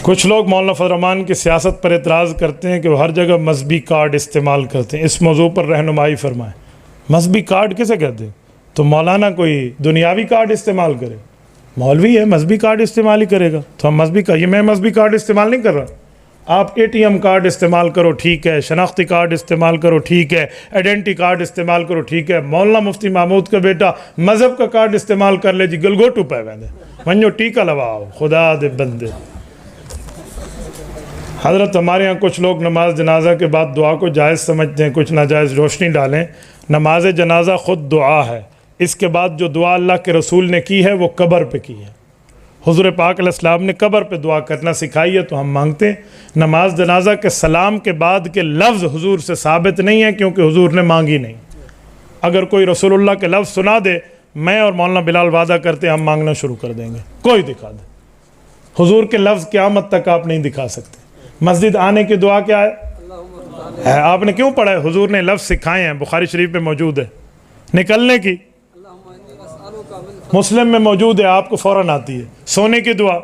کچھ لوگ مولانا فضل الرحمان کی سیاست پر اعتراض کرتے ہیں کہ وہ ہر جگہ مذہبی کارڈ استعمال کرتے ہیں، اس موضوع پر رہنمائی فرمائیں۔ مذہبی کارڈ کسے کہتے ہیں؟ تو مولانا کوئی دنیاوی کارڈ استعمال کرے، مولوی ہے مذہبی کارڈ استعمال ہی کرے گا، تو ہم مذہبی کارڈ، یہ میں مذہبی کارڈ استعمال نہیں کر رہا۔ آپ اے ٹی ایم کارڈ استعمال کرو ٹھیک ہے، شناختی کارڈ استعمال کرو ٹھیک ہے، آئیڈینٹی کارڈ استعمال کرو ٹھیک ہے۔ مولانا مفتی محمود کا بیٹا مذہب کا کارڈ استعمال کر لے جی، گلگوٹو پہ ویندے ونجو ٹیکا لواؤ، خدا دے بندے۔ حضرت ہمارے یہاں کچھ لوگ نماز جنازہ کے بعد دعا کو جائز سمجھتے ہیں، کچھ ناجائز روشنی ڈالیں۔ نماز جنازہ خود دعا ہے، اس کے بعد جو دعا اللہ کے رسول نے کی ہے وہ قبر پہ کی ہے۔ حضور پاک علیہ السلام نے قبر پہ دعا کرنا سکھائی ہے تو ہم مانگتے ہیں۔ نماز جنازہ کے سلام کے بعد کے لفظ حضور سے ثابت نہیں ہے کیونکہ حضور نے مانگی نہیں۔ اگر کوئی رسول اللہ کے لفظ سنا دے، میں اور مولانا بلال وعدہ کرتے ہیں ہم مانگنا شروع کر دیں گے، کوئی دکھا دے۔ حضور کے لفظ قیامت تک آپ نہیں دکھا سکتے۔ مسجد آنے کی دعا کیا ہے؟ آپ نے کیوں پڑھا ہے؟ حضور نے لفظ سکھائے ہیں، بخاری شریف میں موجود ہے۔ نکلنے کی مسلم میں موجود ہے، آپ کو فوراً آتی ہے۔ سونے کی دعا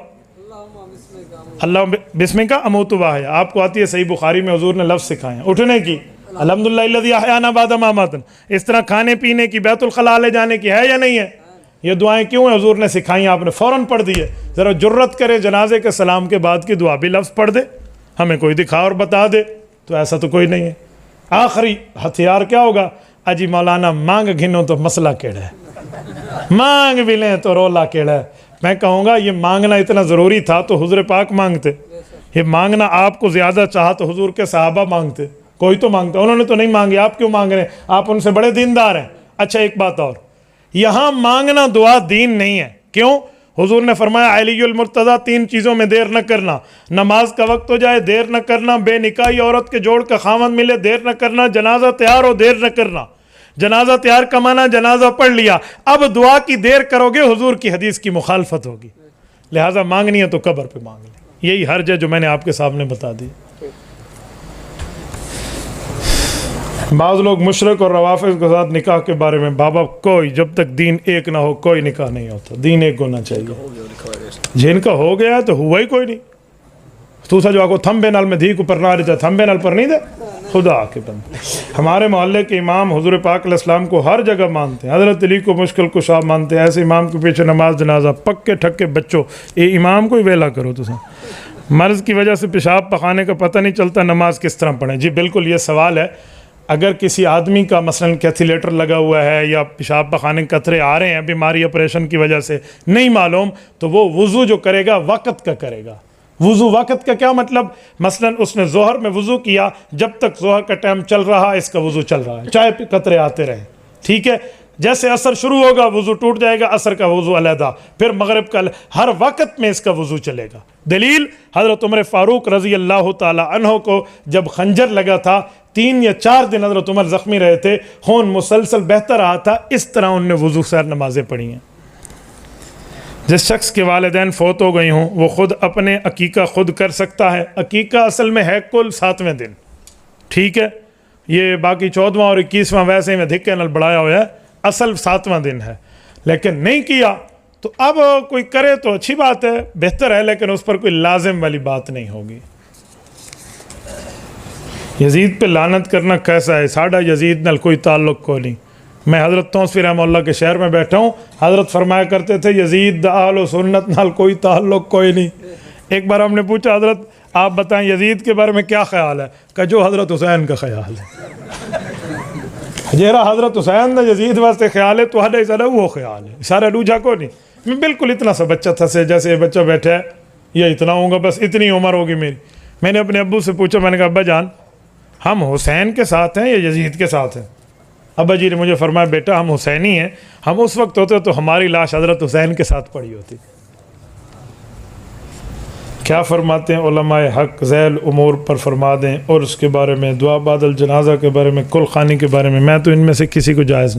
اللہ بسم کا اموت واحیا، آپ کو آتی ہے، صحیح بخاری میں حضور نے لفظ سکھائے ہیں۔ اٹھنے کی الحمدللہ الذی احیانا بعد ما اماتنا، اس طرح کھانے پینے کی، بیت الخلاء لے جانے کی ہے یا نہیں ہے؟ یہ دعائیں کیوں ہیں؟ حضور نے سکھائی ہیں، آپ نے فوراً پڑھ دی ہے۔ ذرا جرت کرے جنازے کے سلام کے بعد کی دعا بھی لفظ پڑھ دے، ہمیں کوئی دکھا اور بتا دے، تو ایسا تو کوئی نہیں ہے۔ آخری ہتھیار کیا ہوگا؟ اجی مولانا مانگ گھنو تو مسئلہ کیڑا ہے، مانگ بھی لیں تو رولا کیڑا ہے۔ میں کہوں گا یہ مانگنا اتنا ضروری تھا تو حضور پاک مانگتے، یہ مانگنا آپ کو زیادہ چاہا تو حضور کے صحابہ مانگتے، کوئی تو مانگتا، انہوں نے تو نہیں مانگی، آپ کیوں مانگ رہے ہیں؟ آپ ان سے بڑے دیندار ہیں۔ اچھا ایک بات اور، یہاں مانگنا دعا دین نہیں ہے۔ کیوں؟ حضور نے فرمایا علی المرتضیٰ 3 چیزوں میں دیر نہ کرنا، نماز کا وقت ہو جائے دیر نہ کرنا، بے نکاحی عورت کے جوڑ کا خامند ملے دیر نہ کرنا، جنازہ تیار ہو دیر نہ کرنا۔ جنازہ تیار کا معنی جنازہ پڑھ لیا، اب دعا کی دیر کرو گے حضور کی حدیث کی مخالفت ہوگی، لہٰذا مانگنی ہے تو قبر پہ مانگ لیں۔ یہی حرج ہے جو میں نے آپ کے سامنے بتا دی۔ بعض لوگ مشرک اور روافض کے ساتھ نکاح کے بارے میں، بابا کوئی جب تک دین ایک نہ ہو کوئی نکاح نہیں ہوتا، دین ایک ہونا چاہیے۔ جن کا ہو گیا ہے تو ہوا ہی کوئی نہیں۔ تو سا جو آگو تھمبے نال میں دھی کو پر نہ رہتا، تھمبے نال پر نہیں دے، خدا کے بندے۔ ہمارے محلے کے امام حضور پاک علیہ السلام کو ہر جگہ مانتے ہیں، حضرت علی کو مشکل کشا مانتے ہیں، ایسے امام کے پیچھے نماز جنازہ، پکے ٹھکے بچوں، یہ امام کو ہی ویلا کرو تو مرض کی وجہ سے پیشاب پخانے کا پتہ نہیں چلتا، نماز کس طرح پڑھیں؟ جی بالکل یہ سوال ہے۔ اگر کسی آدمی کا مثلاً کیتھیلیٹر لگا ہوا ہے یا پیشاب پخانے کے قطرے آ رہے ہیں بیماری آپریشن کی وجہ سے نہیں معلوم، تو وہ وضو جو کرے گا وقت کا کرے گا۔ وضو وقت کا کیا مطلب؟ مثلاً اس نے ظہر میں وضو کیا، جب تک ظہر کا ٹائم چل رہا اس کا وضو چل رہا ہے، چاہے قطرے آتے رہیں، ٹھیک ہے۔ جیسے عصر شروع ہوگا وضو ٹوٹ جائے گا، عصر کا وضو علیحدہ، پھر مغرب کا، ہر وقت میں اس کا وضو چلے گا۔ دلیل حضرت عمر فاروق رضی اللہ تعالی عنہ کو جب خنجر لگا تھا 3 یا 4 دن حضرت عمر زخمی رہے تھے، خون مسلسل بہتا رہا تھا، اس طرح ان نے وضو سے نمازیں پڑھی ہیں۔ جس شخص کے والدین فوت ہو گئی ہوں وہ خود اپنے عقیقہ خود کر سکتا ہے؟ عقیقہ اصل میں ہے کل 7ویں دن، ٹھیک ہے، یہ باقی 14واں اور 21واں ویسے میں دھکے نال بڑھایا ہوا ہے، اصل 7واں دن ہے، لیکن نہیں کیا تو اب کوئی کرے تو اچھی بات ہے، بہتر ہے، لیکن اس پر کوئی لازم والی بات نہیں ہوگی۔ یزید پہ لعنت کرنا کیسا ہے؟ ساڈا یزید نال کوئی تعلق کو نہیں۔ میں حضرت توسفی رحمہ اللہ کے شہر میں بیٹھا ہوں، حضرت فرمایا کرتے تھے یزید دا اہل و سنت نال کوئی تعلق کوئی نہیں۔ ایک بار ہم نے پوچھا حضرت آپ بتائیں یزید کے بارے میں کیا خیال ہے؟ کہ جو حضرت حسین کا خیال ہے، جیرا حضرت حسین دا یزید واسطے خیال ہے تو ہڈے سارا وہ خیال ہے، سارا دوجا کو نہیں۔ میں بالکل اتنا سا بچہ تھا سے جیسے بچہ بیٹھا ہے، یا اتنا ہوں گا، بس اتنی عمر ہوگی میری۔ میں نے اپنے ابو سے پوچھا، میں نے کہا ابا جان ہم حسین کے ساتھ ہیں یا یزید کے ساتھ ہیں؟ ابا جی نے مجھے فرمایا بیٹا ہم حسینی ہیں، ہم اس وقت ہوتے تو ہماری لاش حضرت حسین کے ساتھ پڑی ہوتی۔ کیا فرماتے ہیں علماء حق ذیل امور پر فرما دیں، اور اس کے بارے میں دعا بعد الجنازہ کے بارے میں، کل خوانی کے بارے میں تو ان میں سے کسی کو جائز نہیں۔